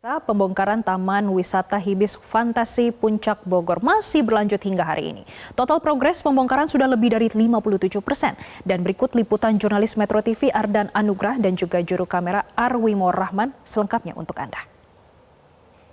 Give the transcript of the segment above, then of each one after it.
Pembongkaran Taman Wisata Hibis Fantasi Puncak Bogor masih berlanjut hingga hari ini. Total progres pembongkaran sudah lebih dari 57%. Dan berikut liputan jurnalis Metro TV Ardan Anugrah dan juga juru kamera Arwimo Rahman selengkapnya untuk Anda.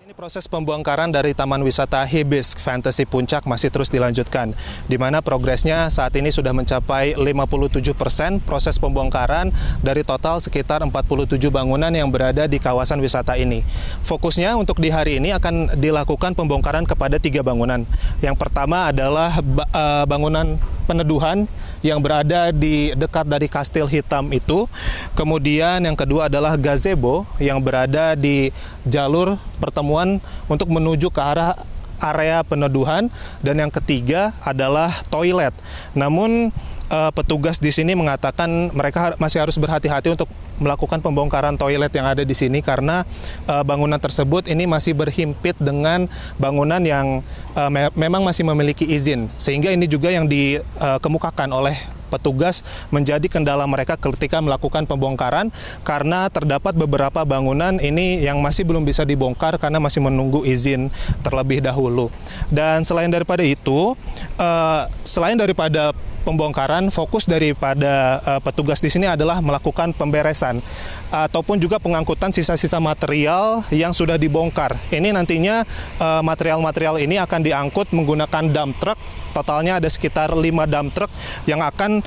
Ini proses pembongkaran dari Taman Wisata Hibis Fantasi Puncak masih terus dilanjutkan, di mana progresnya saat ini sudah mencapai 57% proses pembongkaran dari total sekitar 47 bangunan yang berada di kawasan wisata ini. Fokusnya untuk di hari ini akan dilakukan pembongkaran kepada 3 bangunan. Yang pertama adalah bangunan peneduhan yang berada di dekat dari Kastil Hitam itu. Kemudian yang kedua adalah gazebo yang berada di jalur pertemuan untuk menuju ke arah area peneduhan, dan yang ketiga adalah toilet. Namun petugas di sini mengatakan mereka masih harus berhati-hati untuk melakukan pembongkaran toilet yang ada di sini karena bangunan tersebut ini masih berhimpit dengan bangunan yang memang masih memiliki izin, sehingga ini juga yang dikemukakan oleh petugas menjadi kendala mereka ketika melakukan pembongkaran karena terdapat beberapa bangunan ini yang masih belum bisa dibongkar karena masih menunggu izin terlebih dahulu. Dan selain daripada itu, selain daripada pembongkaran, fokus daripada petugas di sini adalah melakukan pemberesan ataupun juga pengangkutan sisa-sisa material yang sudah dibongkar. Ini nantinya material-material ini akan diangkut menggunakan dump truck. Totalnya ada sekitar 5 dump truck yang akan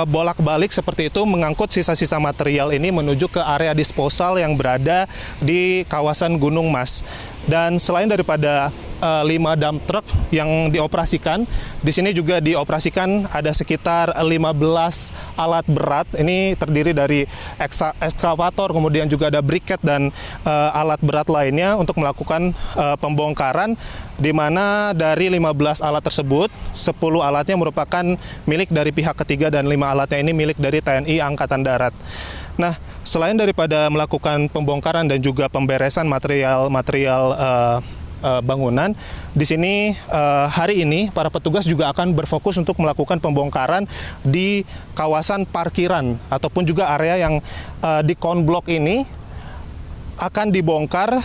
bolak-balik seperti itu mengangkut sisa-sisa material ini menuju ke area disposal yang berada di kawasan Gunung Mas. Dan selain daripada 5 dump truck yang dioperasikan, di sini juga dioperasikan ada sekitar 15 alat berat. Ini terdiri dari ekskavator, kemudian juga ada briket dan alat berat lainnya untuk melakukan pembongkaran, di mana dari 15 alat tersebut 10 alatnya merupakan milik dari pihak ketiga dan 5 alatnya ini milik dari TNI Angkatan Darat. Nah, selain daripada melakukan pembongkaran dan juga pemberesan material-material bangunan, di sini hari ini para petugas juga akan berfokus untuk melakukan pembongkaran di kawasan parkiran ataupun juga area yang di konblok ini akan dibongkar.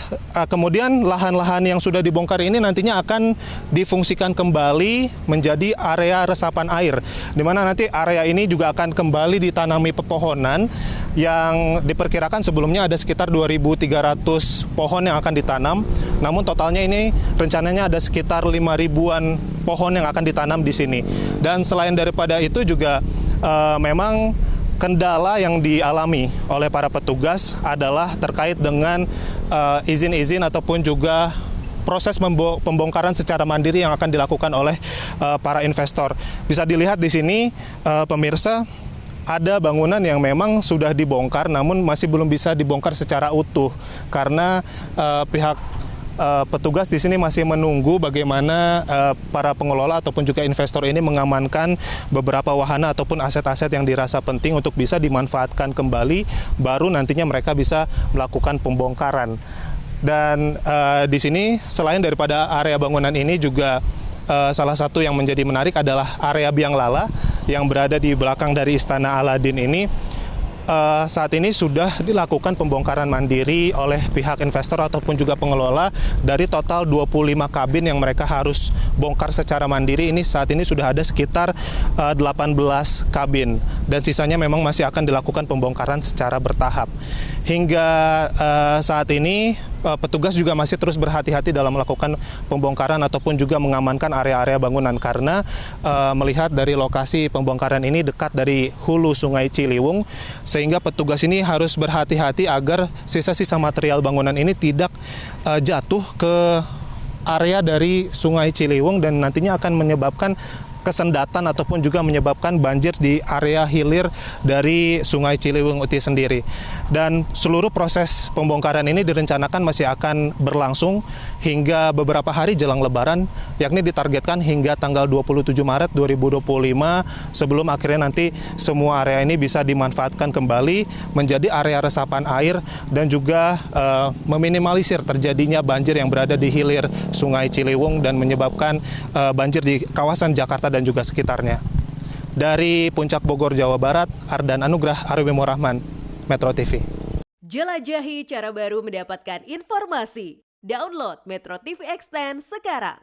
Kemudian lahan-lahan yang sudah dibongkar ini nantinya akan difungsikan kembali menjadi area resapan air, di mana nanti area ini juga akan kembali ditanami pepohonan yang diperkirakan sebelumnya ada sekitar 2.300 pohon yang akan ditanam. Namun totalnya ini rencananya ada sekitar 5.000-an pohon yang akan ditanam di sini. Dan selain daripada itu juga memang kendala yang dialami oleh para petugas adalah terkait dengan izin-izin ataupun juga proses pembongkaran secara mandiri yang akan dilakukan oleh para investor. Bisa dilihat di sini, pemirsa, ada bangunan yang memang sudah dibongkar namun masih belum bisa dibongkar secara utuh karena pihak petugas di sini masih menunggu bagaimana para pengelola ataupun juga investor ini mengamankan beberapa wahana ataupun aset-aset yang dirasa penting untuk bisa dimanfaatkan kembali, baru nantinya mereka bisa melakukan pembongkaran. Dan di sini selain daripada area bangunan ini juga salah satu yang menjadi menarik adalah area Biang Lala yang berada di belakang dari Istana Aladin ini. Saat ini sudah dilakukan pembongkaran mandiri oleh pihak investor ataupun juga pengelola. Dari total 25 kabin yang mereka harus bongkar secara mandiri, ini saat ini sudah ada sekitar 18 kabin, dan sisanya memang masih akan dilakukan pembongkaran secara bertahap. Hingga saat ini petugas juga masih terus berhati-hati dalam melakukan pembongkaran ataupun juga mengamankan area-area bangunan karena melihat dari lokasi pembongkaran ini dekat dari hulu Sungai Ciliwung, sehingga petugas ini harus berhati-hati agar sisa-sisa material bangunan ini tidak jatuh ke area dari Sungai Ciliwung dan nantinya akan menyebabkan kesendatan ataupun juga menyebabkan banjir di area hilir dari Sungai Ciliwung itu sendiri. Dan seluruh proses pembongkaran ini direncanakan masih akan berlangsung hingga beberapa hari jelang Lebaran, yakni ditargetkan hingga tanggal 27 Maret 2025 sebelum akhirnya nanti semua area ini bisa dimanfaatkan kembali menjadi area resapan air dan juga meminimalisir terjadinya banjir yang berada di hilir Sungai Ciliwung dan menyebabkan banjir di kawasan Jakarta dan juga sekitarnya. Dari Puncak Bogor, Jawa Barat, Ardan Anugrah, Arwimo Rahman, Metro TV. Jelajahi cara baru mendapatkan informasi. Download Metro TV Extend sekarang.